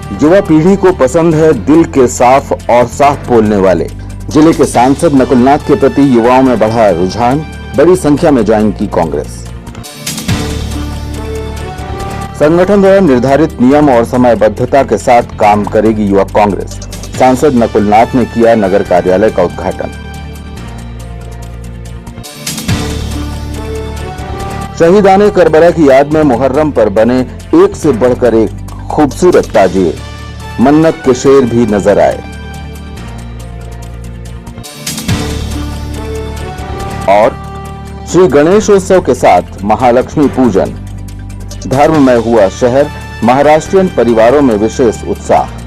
युवा पीढ़ी को पसंद है दिल के साफ और साफ बोलने वाले। जिले के सांसद नकुलनाथ के प्रति युवाओं में बढ़ा रुझान, बड़ी संख्या में ज्वाइन की कांग्रेस। संगठन द्वारा निर्धारित नियम और समयबद्धता के साथ काम करेगी युवा कांग्रेस। सांसद नकुलनाथ ने किया नगर कार्यालय का उद्घाटन। शहीदाने करबला की याद में मुहर्रम पर बने एक से बढ़कर एक खूबसूरत ताजिए, मन्नत के शेर भी नजर आए। और श्री गणेशोत्सव के साथ महालक्ष्मी पूजन, धर्ममय हुआ शहर, महाराष्ट्रियन परिवारों में विशेष उत्साह।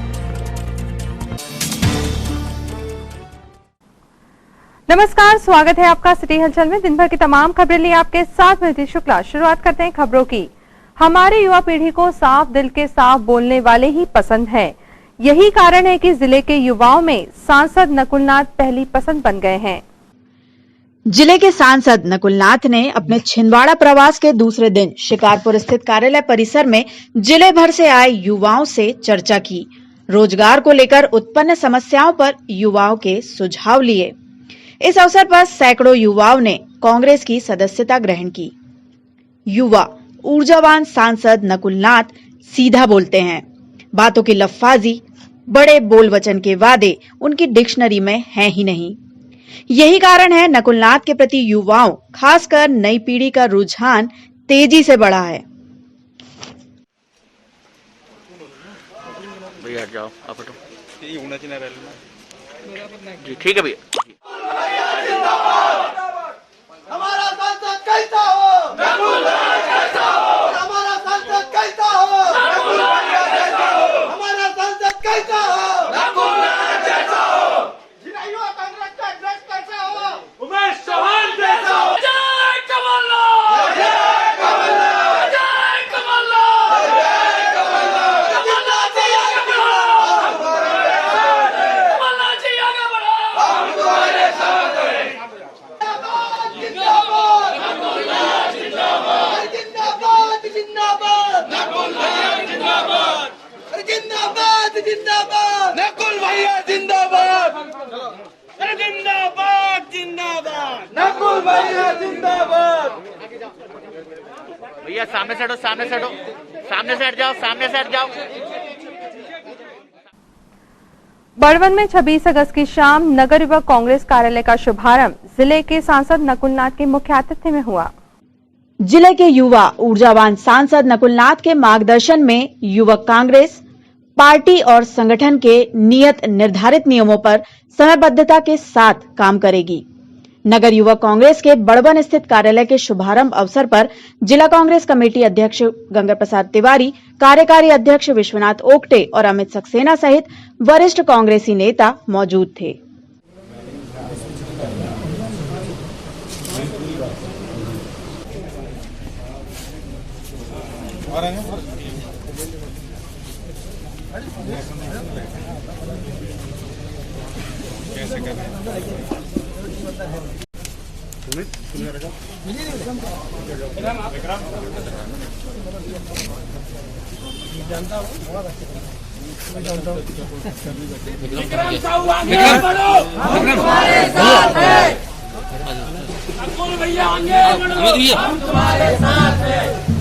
नमस्कार, स्वागत है आपका सिटी हलचल में। दिन भर की तमाम खबरें लिए आपके साथ में शुक्ला। शुरुआत करते हैं खबरों की। हमारी युवा पीढ़ी को साफ दिल के साफ बोलने वाले ही पसंद हैं। यही कारण है कि जिले के युवाओं में सांसद नकुलनाथ पहली पसंद बन गए हैं। जिले के सांसद नकुलनाथ ने अपने छिंदवाड़ा प्रवास के दूसरे दिन शिकारपुर स्थित कार्यालय परिसर में जिले भर से आए युवाओं से चर्चा की। रोजगार को लेकर उत्पन्न समस्याओं पर युवाओं के सुझाव लिए। इस अवसर पर सैकड़ों युवाओं ने कांग्रेस की सदस्यता ग्रहण की। युवा ऊर्जावान सांसद नकुलनाथ सीधा बोलते हैं। बातों की लफ्फाजी, बड़े बोल वचन के वादे उनकी डिक्शनरी में हैं ही नहीं। यही कारण है नकुलनाथ के प्रति युवाओं, खासकर नई पीढ़ी का रुझान तेजी से बढ़ा है। भैया हट जाओ, आप हटो। जी ठीक है भैया। हमारा सांसद कैसा हो? नकुलनाथ कैसा हो? हमारा सांसद कैसा हो? नकुलनाथ कैसा हो? हमारा सांसद कैसा हो? नकुलनाथ कैसा हो? जिला युवा कांग्रेस का अध्यक्ष कैसा हो? उमेश चौहान कैसा हो? जय कमलनाथ! जय कमलनाथ! जय कमलनाथ! जय कमलनाथ! कमलनाथ जी आगे बढ़ो! कमलनाथ जी आगे बढ़ो! हम तुम्हारे साथ हैं। नकुल भैया जिंदाबाद, जिंदाबाद जिंदाबाद, नकुल भैया जिंदाबाद। भैया सामने से हटो, सामने से हटो, सामने से हट जाओ, सामने से हट जाओ। बड़वन में 26 अगस्त की शाम नगर युवक कांग्रेस कार्यालय का शुभारंभ जिले के सांसद नकुलनाथ के मुख्य आतिथ्य में हुआ। जिले के युवा ऊर्जावान सांसद नकुलनाथ के मार्गदर्शन में युवक कांग्रेस पार्टी और संगठन के नियत निर्धारित नियमों पर समयबद्धता के साथ काम करेगी। नगर युवक कांग्रेस के बड़वन स्थित कार्यालय के शुभारंभ अवसर पर जिला कांग्रेस कमेटी अध्यक्ष गंगा प्रसाद तिवारी, कार्यकारी अध्यक्ष विश्वनाथ ओक्टे और अमित सक्सेना सहित वरिष्ठ कांग्रेसी नेता मौजूद थे। कैसे कर विक्रम साहू आगे बढ़ो, हम तुम्हारे साथ हैं। नकुल भैया आगे बढ़ो, हम तुम्हारे साथ हैं।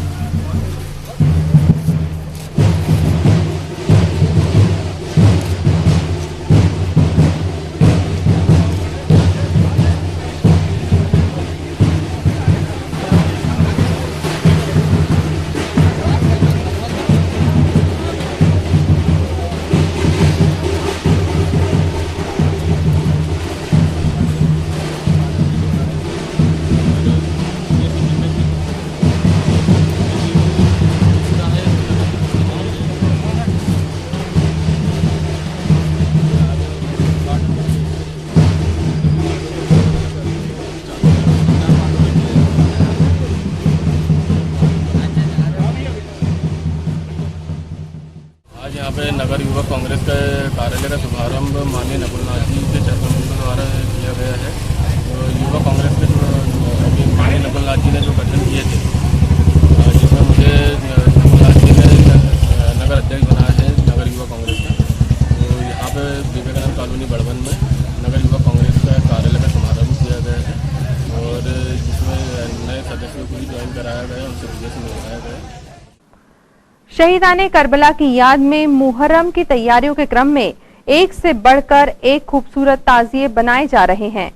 यहाँ पे नगर युवक कांग्रेस के कार्यालय का शुभारंभ माननीय नकुलनाथ जी के चरणों द्वारा किया गया है। तो युवक कांग्रेस के जो माननीय नकुलनाथ जी ने जो गठन किए थे, जिसमें मुझे नकुलनाथ जी ने नगर अध्यक्ष बनाया है नगर युवक शहीदाने करबला की याद में मुहर्रम की तैयारियों के क्रम में एक से बढ़कर एक खूबसूरत ताजिए बनाए जा रहे हैं।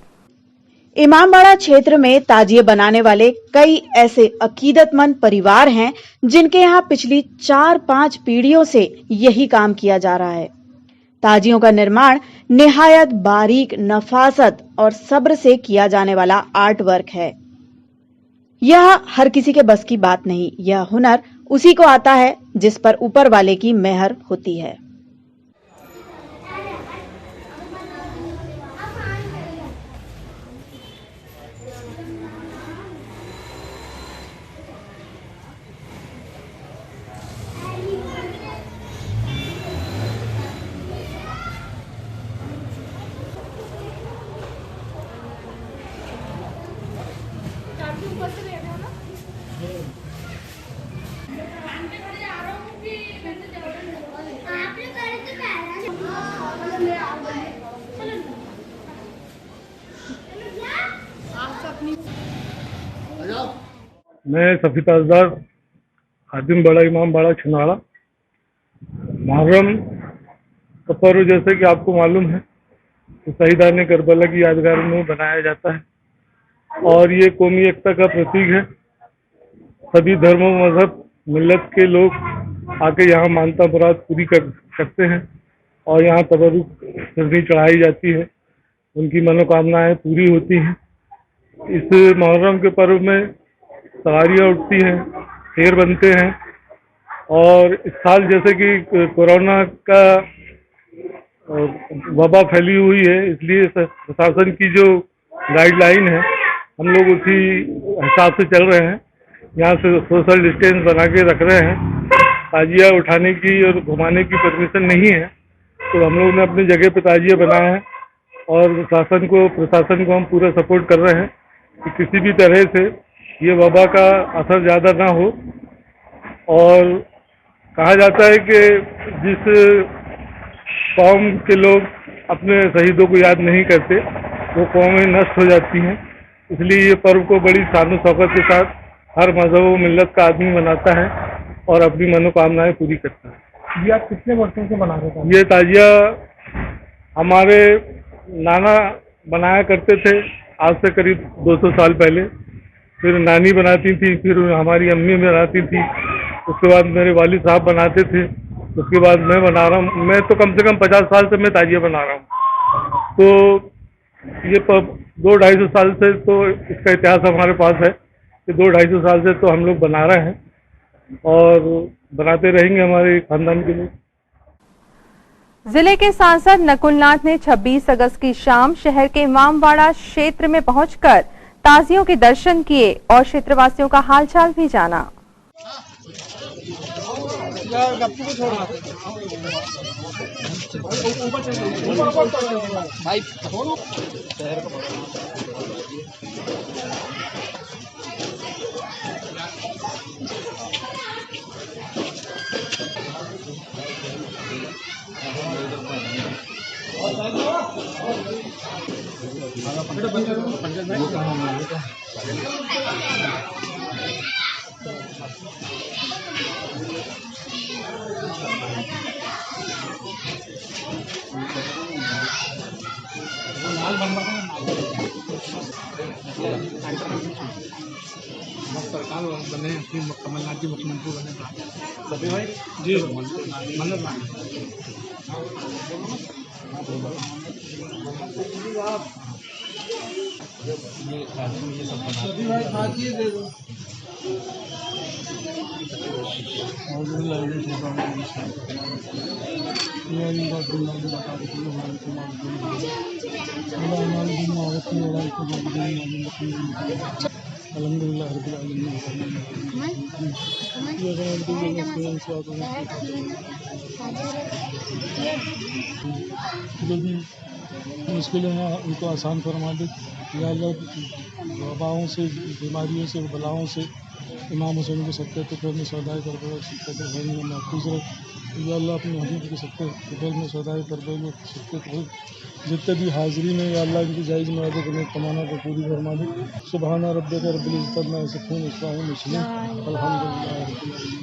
इमामबाड़ा क्षेत्र में ताजिए बनाने वाले कई ऐसे अकीदतमंद परिवार हैं जिनके यहाँ पिछली 4-5 पीढ़ियों से यही काम किया जा रहा है। ताजियों का निर्माण निहायत बारीक, नफासत और सब्र से किया जाने वाला आर्ट वर्क है। यह हर किसी के बस की बात नहीं, यह हुनर उसी को आता है जिस पर ऊपर वाले की मेहर होती है। मैं सफी ताजदार खादिम बड़ा इमाम बाड़ा छिंदवाड़ा। मुहर्रम का पर्व जैसे कि आपको मालूम है तो शहीदाने करबला की यादगार में बनाया जाता है और ये कौमी एकता का प्रतीक है। सभी धर्मों, मजहब, मिल्लत के लोग आके यहाँ मानता मुराद पूरी कर सकते हैं और यहाँ तबरुक चढ़नी चढ़ाई जाती है, उनकी मनोकामनाएं पूरी होती हैं। इस मुहर्रम के पर्व में सवारियाँ उठती हैं, शेर बनते हैं और इस साल जैसे कि कोरोना का वबा फैली हुई है, इसलिए प्रशासन की जो गाइडलाइन है हम लोग उसी हिसाब से चल रहे हैं। यहाँ से सोशल डिस्टेंस बना के रख रहे हैं। ताजिया उठाने की और घुमाने की परमिशन नहीं है, तो हम लोग ने अपनी जगह पे ताजिया बनाया है और प्रशासन को हम पूरा सपोर्ट कर रहे हैं कि किसी भी तरह से ये वबा का असर ज़्यादा ना हो। और कहा जाता है कि जिस कौम के लोग अपने शहीदों को याद नहीं करते वो कौमें नष्ट हो जाती हैं। इसलिए ये पर्व को बड़ी शान शौकत के साथ हर मजहब व मिल्लत का आदमी मनाता है और अपनी मनोकामनाएं पूरी करता है। ये आप कितने वर्षों से बना रहे थे? ये ताजिया हमारे नाना बनाया करते थे आज से करीब 200 साल पहले। फिर नानी बनाती थी, फिर हमारी अम्मी बनाती थी, उसके बाद मेरे वालिद साहब बनाते थे, उसके बाद मैं बना रहा हूँ। मैं तो कम से कम 50 साल से मैं ताजिया बना रहा हूँ। तो ये 200-250 साल से तो इसका इतिहास हमारे पास है कि 200-250 साल से तो हम लोग बना रहे हैं और बनाते रहेंगे हमारे खानदान के लिए। जिले के सांसद नकुलनाथ ने 26 अगस्त की शाम शहर के इमामबाड़ा क्षेत्र में पहुंचकर ताजियों के दर्शन किए और क्षेत्रवासियों का हालचाल भी जाना। सरकार बने कमलनाथ जी मुख्यमंत्री बने सभी भाई जी मतलब ये सब सभी भाई खासिए दे दो। जो भी मुश्किलें हैं उनको आसान फरमा दे या अल्लाह, वबाओं से, बीमारियों से, बलाओं से इमाम हुसैन के सत्य तुफैल में सौदाई कर में महफूज रहे या अल्लाह, अपने हबीब के सत्य तुफैल में सौदाई कर में सत्य तुफैल जितने भी हाजिरीन है या अल्लाह इनकी जायज़ मुरादों को तमाना को पूरी फरमा दे। सुबहाना रब्बिका रब्बिल इज्जति अम्मा यसिफून, वस्सलामुन अलैहि वसल्लम, अल्हम्दुलिल्लाहि रब्बिल आलमीन।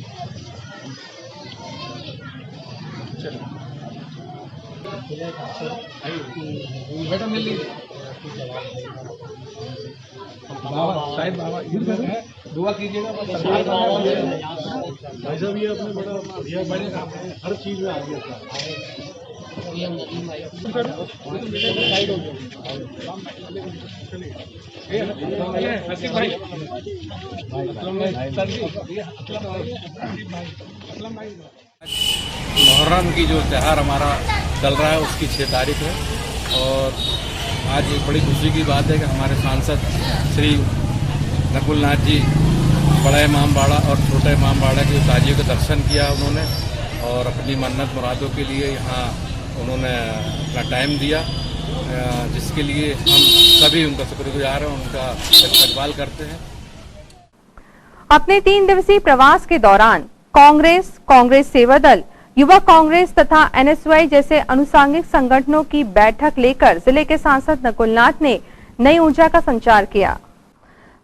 दुआ कीजिएगा भाई साहब, ये अपने बड़े काम है, हर चीज में आगे मुहर्रम की जो त्यौहार हमारा चल रहा है उसकी 6 तारीख है और आज एक बड़ी खुशी की बात है कि हमारे सांसद श्री नकुलनाथ जी बड़ा इमामबाड़ा और छोटा इमामबाड़ा के ताजियों के दर्शन किया उन्होंने और अपनी मन्नत मुरादों के लिए यहाँ उन्होंने अपना टाइम दिया, जिसके लिए हम सभी उनका शुक्रगुजार हैं, उनका इस्तकबाल करते हैं। अपने 3 दिवसीय प्रवास के दौरान कांग्रेस सेवा दल, युवा कांग्रेस तथा एनएसयूआई जैसे अनुसांगिक संगठनों की बैठक लेकर जिले के सांसद नकुलनाथ ने नई ऊर्जा का संचार किया।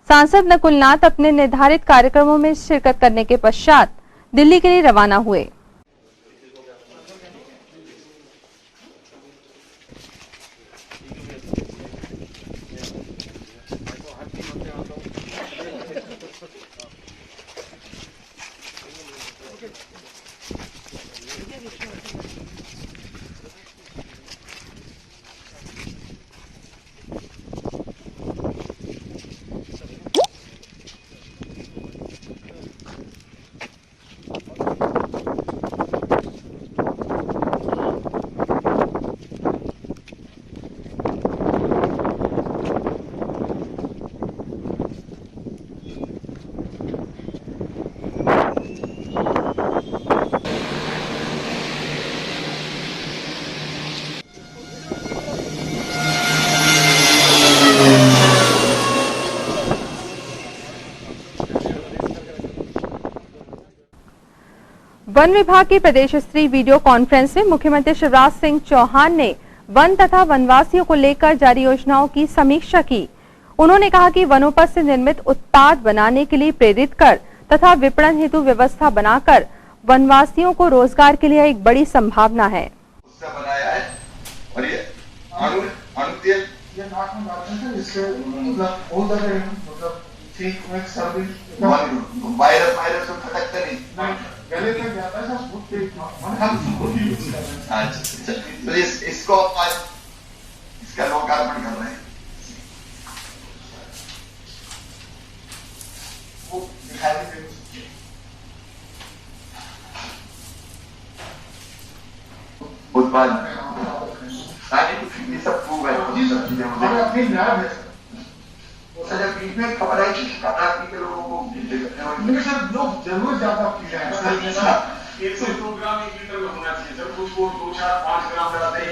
सांसद नकुलनाथ अपने निर्धारित कार्यक्रमों में शिरकत करने के पश्चात दिल्ली के लिए रवाना हुए। वन विभाग की प्रदेश स्तरीय वीडियो कॉन्फ्रेंस में मुख्यमंत्री शिवराज सिंह चौहान ने वन तथा वनवासियों को लेकर जारी योजनाओं की समीक्षा की। उन्होंने कहा कि वनोपज से निर्मित उत्पाद बनाने के लिए प्रेरित कर तथा विपणन हेतु व्यवस्था बनाकर वनवासियों को रोजगार के लिए एक बड़ी संभावना है। बनाया है और ये अणुतेल ये नाक में डालते हैं, इससे मतलब बहुत ज्यादा मतलब ठीक में सर्विस वायरस तो खटकता नहीं, गले तक जाता है, सब बहुत ठीक हम खुद ही यूज कर रहे हैं। अच्छा, तो इसको आज इसका लोकार्पण कर रहे हैं। वो दिखाई दे उत्पाद सारी कुछ सब खूब है, सब चीजें मुझे अपनी न्याय है सर। जब बीच में खबर आई कि कटाकी के लोगों को लेकिन सर लोग जरूर ज्यादा पी रहे हैं। 102 ग्राम 1 लीटर में होना चाहिए सर, कुछ को 2, 4, 5 ग्राम लगाते हैं।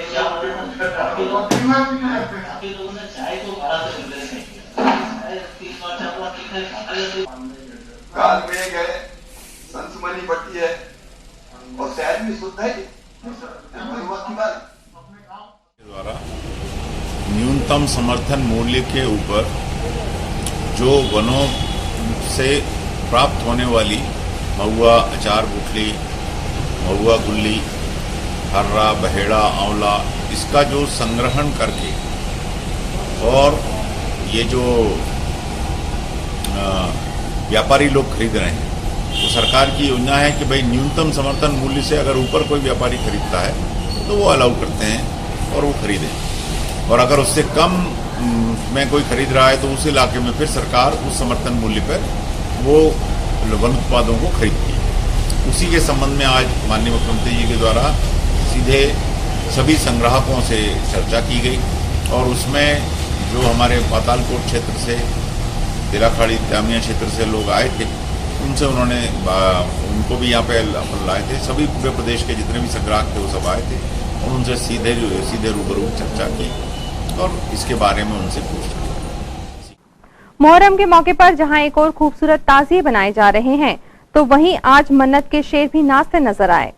काल में गए संसमनी बढ़ती है और शहर भी शुद्ध है द्वारा न्यूनतम समर्थन मूल्य के ऊपर जो वनों से प्राप्त होने वाली महुआ, अचार गुठली, महुआ गुल्ली, हर्रा, बहेड़ा, आंवला, इसका जो संग्रहण करके और ये जो व्यापारी लोग खरीद रहे हैं, तो सरकार की योजना है कि भाई न्यूनतम समर्थन मूल्य से अगर ऊपर कोई व्यापारी खरीदता है तो वो अलाउ करते हैं और वो खरीदें, और अगर उससे कम में कोई खरीद रहा है तो उस इलाके में फिर सरकार उस समर्थन मूल्य पर वो वन उत्पादों को खरीदती है। उसी के संबंध में आज माननीय मुख्यमंत्री जी के द्वारा सीधे सभी संग्राहकों से चर्चा की गई और उसमें जो हमारे पातालकोट क्षेत्र से, तिलाखाड़ी दामिया क्षेत्र से लोग आए थे, उनसे उन्होंने उनको भी यहाँ पे लाए थे। सभी पूरे प्रदेश के जितने भी संग्राहक थे वो सब आए थे और उनसे सीधे रूबरू चर्चा की और इसके बारे में उनसे पूछा। मुहर्रम के मौके पर जहां एक और खूबसूरत ताजिए बनाए जा रहे हैं, तो वहीं आज मन्नत के शेर भी नाचते नजर आए।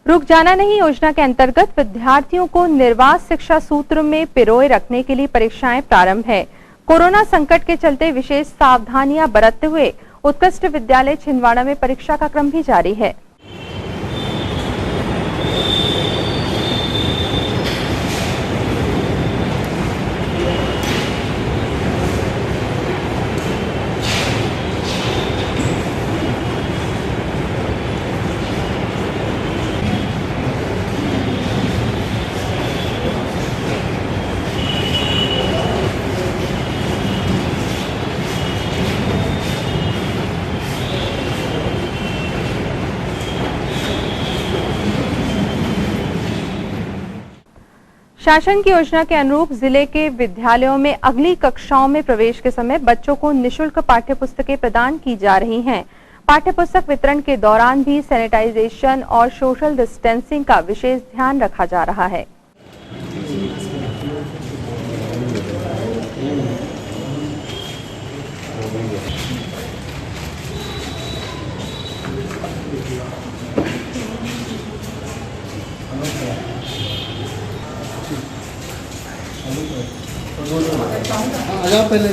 रुक जाना नहीं योजना के अंतर्गत विद्यार्थियों को निर्वाध शिक्षा सूत्र में पिरोए रखने के लिए परीक्षाएं प्रारंभ है। कोरोना संकट के चलते विशेष सावधानियां बरतते हुए उत्कृष्ट विद्यालय छिंदवाड़ा में परीक्षा का क्रम भी जारी है। शासन की योजना के अनुरूप जिले के विद्यालयों में अगली कक्षाओं में प्रवेश के समय बच्चों को निःशुल्क पाठ्य पुस्तकें प्रदान की जा रही हैं। पाठ्य पुस्तक वितरण के दौरान भी सैनिटाइजेशन और सोशल डिस्टेंसिंग का विशेष ध्यान रखा जा रहा है। पहले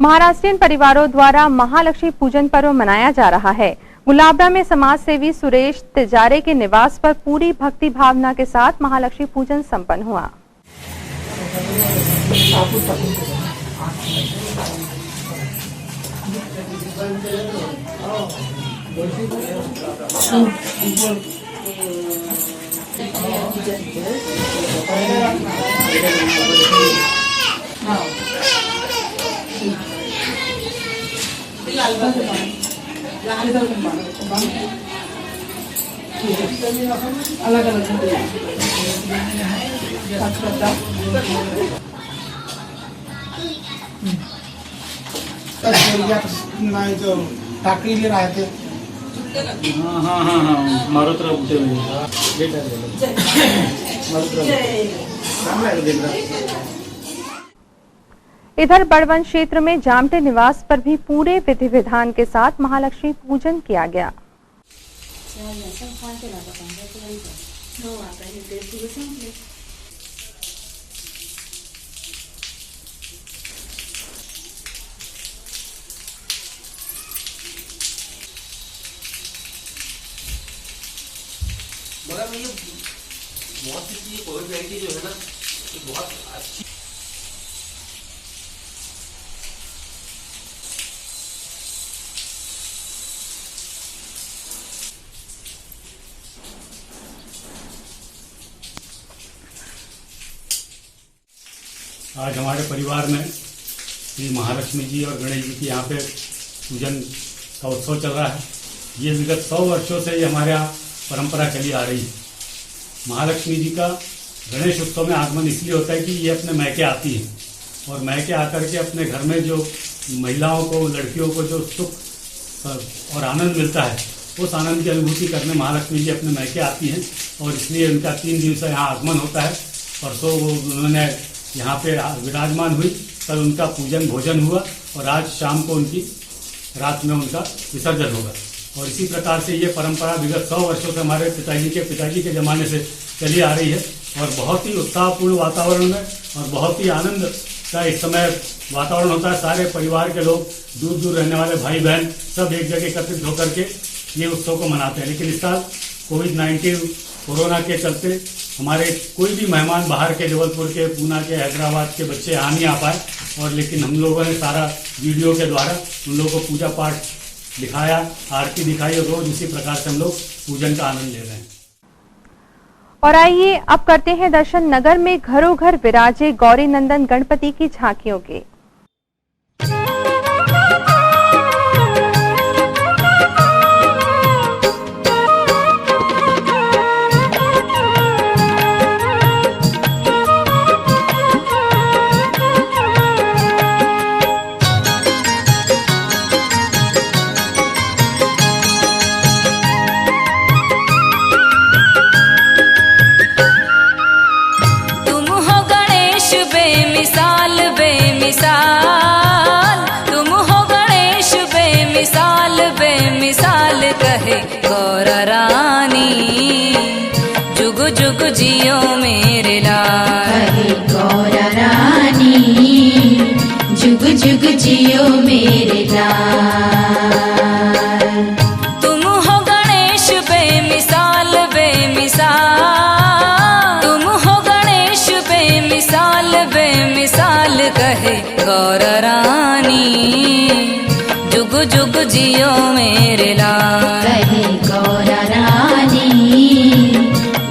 महाराष्ट्रीयन परिवारों द्वारा महालक्ष्मी पूजन पर्व मनाया जा रहा है। गुलाबरा में समाज सेवी सुरेश तिजारे के निवास पर पूरी भक्ति भावना के साथ महालक्ष्मी पूजन संपन्न हुआ। जो टाकरी ले रहे थे मारो तरफ उठे हुए इधर बड़वन क्षेत्र में जामटे निवास पर भी पूरे विधि विधान के साथ महालक्ष्मी पूजन किया गया। बहुत सी कोविड 19 जो है ना ये बहुत अच्छी आज हमारे परिवार में श्री महालक्ष्मी जी और गणेश जी की यहाँ पे पूजन का उत्सव चल रहा है। ये विगत 100 वर्षों से ये हमारे यहाँ परंपरा चली आ रही है। महालक्ष्मी जी का गणेश उत्सव में आगमन इसलिए होता है कि ये अपने मैके आती हैं और मैके आकर के अपने घर में जो महिलाओं को, लड़कियों को जो सुख और आनंद मिलता है, उस आनंद की अनुभूति करने महालक्ष्मी जी अपने मैके आती हैं और इसलिए उनका 3 दिन से यहाँ आगमन होता है। परसों वो उन्होंने यहाँ पे विराजमान हुई, कल उनका पूजन भोजन हुआ और आज शाम को उनकी रात में उनका विसर्जन होगा। और इसी प्रकार से ये परंपरा विगत 100 वर्षों से हमारे पिताजी के ज़माने से चली आ रही है और बहुत ही उत्साहपूर्ण वातावरण में और बहुत ही आनंद का इस समय वातावरण होता है। सारे परिवार के लोग, दूर दूर रहने वाले भाई बहन सब एक जगह एकत्रित होकर के ये उत्सव को मनाते हैं। लेकिन इस साल कोविड-19 कोरोना के चलते हमारे कोई भी मेहमान बाहर के, जबलपुर के, पूना के, हैदराबाद के बच्चे यहाँ नहीं आ पाए और लेकिन हम लोगों ने सारा वीडियो के द्वारा उन लोगों को पूजा पाठ दिखाया, आरती दिखाई और रोज इसी प्रकार से हम लोग पूजन का आनंद ले रहे हैं। और आइए अब करते हैं दर्शन नगर में घरों घर विराजे गौरी नंदन गणपति की झांकियों के। बेमिसाल कहे गौर रानी, जुग जुग जियो मेरे लाल। कहे गौर रानी, जुग जुग जियो मेरे लाल। तुम हो गणेश बेमिसाल बेमिसाल, तुम हो गणेश बेमिसाल बेमिसाल कहे गौर रानी, जुग जुग जियो मेरे लाल। कहे गौर रानी,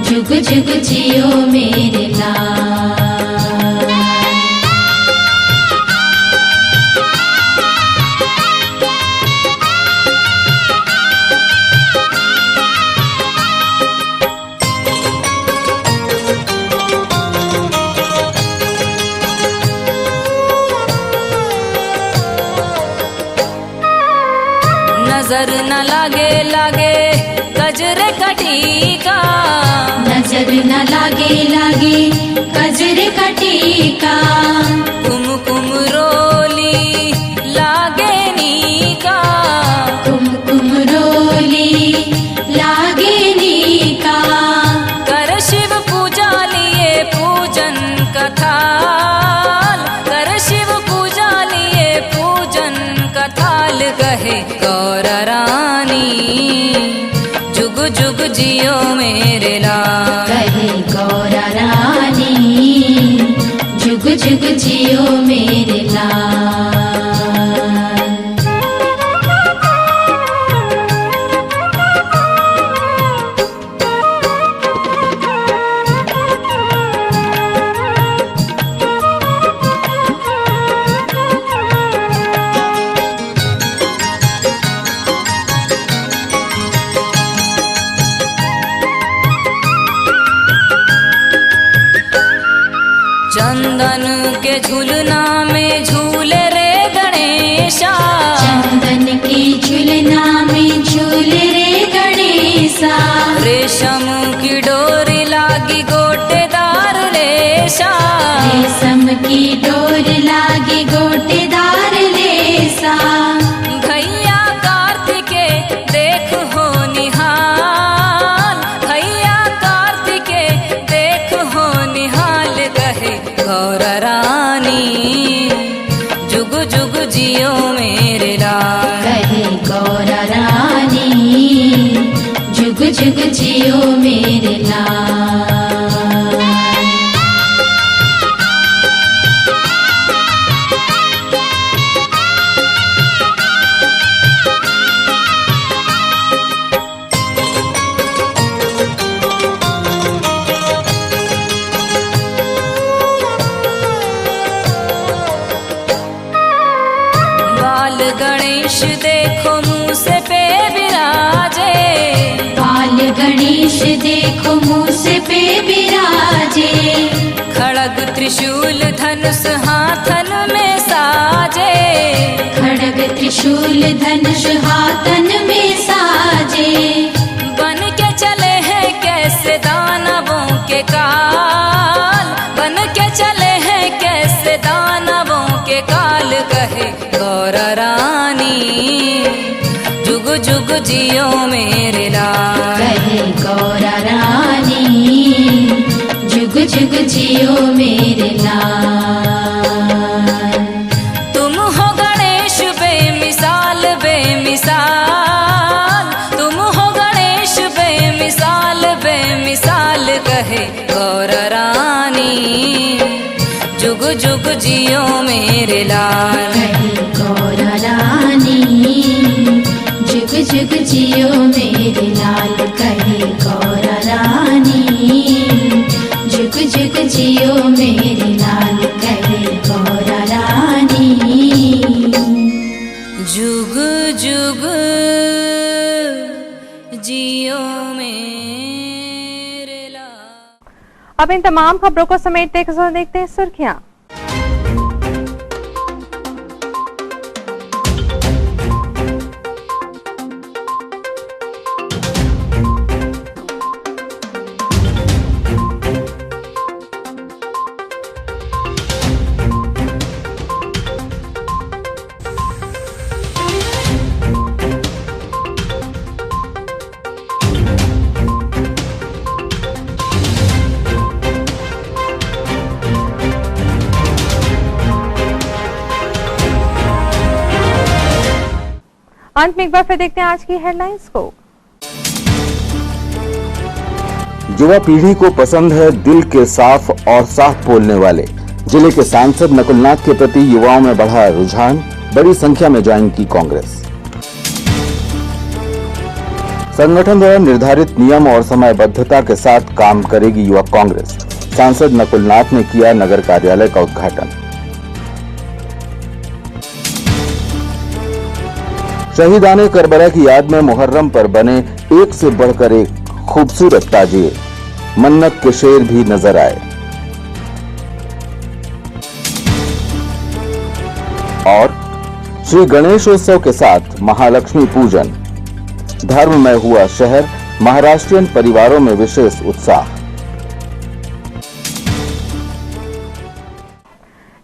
जुग जुग जियो मेरे लाल। नजर न लागे लागे गजरे का टीका, नजर न लागे लागे गजरे का टीका। कुमकुम रोली लागे नीका, कुमकुम रोली लागे नीका। कर शिव पूजा लिए पूजन कथाल, कर शिव पूजा लिए पूजन कथाल कहे गौर रानी, जुग जुग जियो मेरे लाल। कहे गौर रानी, जुग जुग जियो मेरे लाल। चंदन के झूलना में झूले रे गणेशा, चंदन की झूलना में झूले रे गणेशा। रेशम की डोरी लागी गोटेदार लेशा, रेशम की डोर लागे गोटेदार लेसा। भैया कार्तिके देख हो निहाल, भैया कार्तिके देख हो निहाल कहे गौर रानी, जुग जुग जियो मेरे लाल। कहे गौर रानी, जुग जुग जियो मेरे लाल। बाल गणेश देखो मुँह से पे विराजे, बाल गणेश देखो मुँह से पे विराजे। खड़ग त्रिशूल धनुष हाथन में साजे, खड़ग त्रिशूल धनुष हाथन में साजे। बन के चले हैं कैसे दानवों के काल, बन के चले हैं कैसे दानवों के काल कहे गौर रानी, जुग जुग जियो मेरे लाल। कहे गौर रानी, जुग जुग जियो मेरे लाल। तुम हो गणेश बेमिसाल बेमिसाल, तुम हो गणेश बेमिसाल बेमिसाल कहे गौर रानी, जुग जुग जियो मेरे लाल। कहे गौर रानी, जुग जुग जियो मेरे लाल। कहे गौर रानी, जुग जुग जियो मेरे लाल। कहे गौर रानी, जुग जुग जियो मेरे लाल। अब इन तमाम खबरों को समेटते देखते हैं सुर्खियां। अंत में एक बार फिर देखते हैं आज की हेडलाइंस को। युवा पीढ़ी को पसंद है दिल के साफ और साफ बोलने वाले। जिले के सांसद नकुलनाथ के प्रति युवाओं में बढ़ा रुझान, बड़ी संख्या में ज्वाइन की कांग्रेस। संगठन द्वारा निर्धारित नियम और समयबद्धता के साथ काम करेगी युवा कांग्रेस। सांसद नकुलनाथ ने किया नगर कार्यालय का उद्घाटन। शहीदाने करबला की याद में मुहर्रम पर बने एक से बढ़कर एक खूबसूरत ताजिए, मन्नत के शेर भी नजर आए। और श्री गणेशोत्सव के साथ महालक्ष्मी पूजन, धर्ममय हुआ शहर, महाराष्ट्रियन परिवारों में विशेष उत्साह।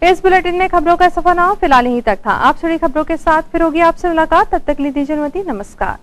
इस बुलेटिन में खबरों का सफरनामा फिलहाल यहीं तक था। आप जुड़ी खबरों के साथ फिर होगी आपसे मुलाकात। तब तक लीजिए अनुमति। नमस्कार।